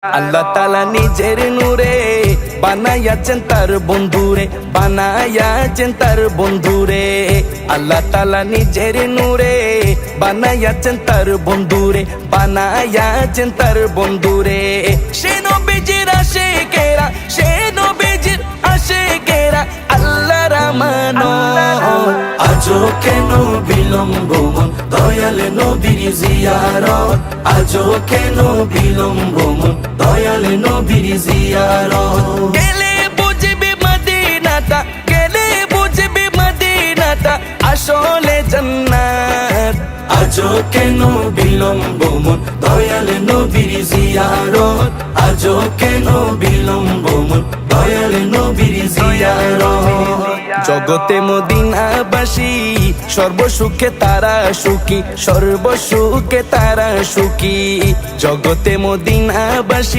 আল্লাহ তাআলা নিজের নূরে বানায়াছেন তার বন্ধুরে, বানায়াছেন তার বন্ধুরে। আল্লাহ তাআলা নিজের নূরে বানায়াছেন তার বন্ধুরে, বানায়াছেন তার বন্ধুরে। সে নবীজির আশিকেরা, সে নবীজির আশিকেরা আল্লাহর আমানত। আজও কেন বিলম্ব মন দয়াল নবীর জিয়ারত, আজও কেন বিলম্ব মন দয়াল নবীর জিয়ারত। গেলে বুঝবি মদিনাটা, গেলে বুঝবি মদিনাটা আসলে জান্নাত। আজও কেন বিলম্ব মন দয়াল নবীর জিয়ারত, আজও কেন বিলম্ব মন দয়াল নবীর জিয়ারত। জগতে মদিনাবাসী সর্বসুখে তারা সুখী, সর্বসুখে তারা সুখী। জগতে মদিনাবাসী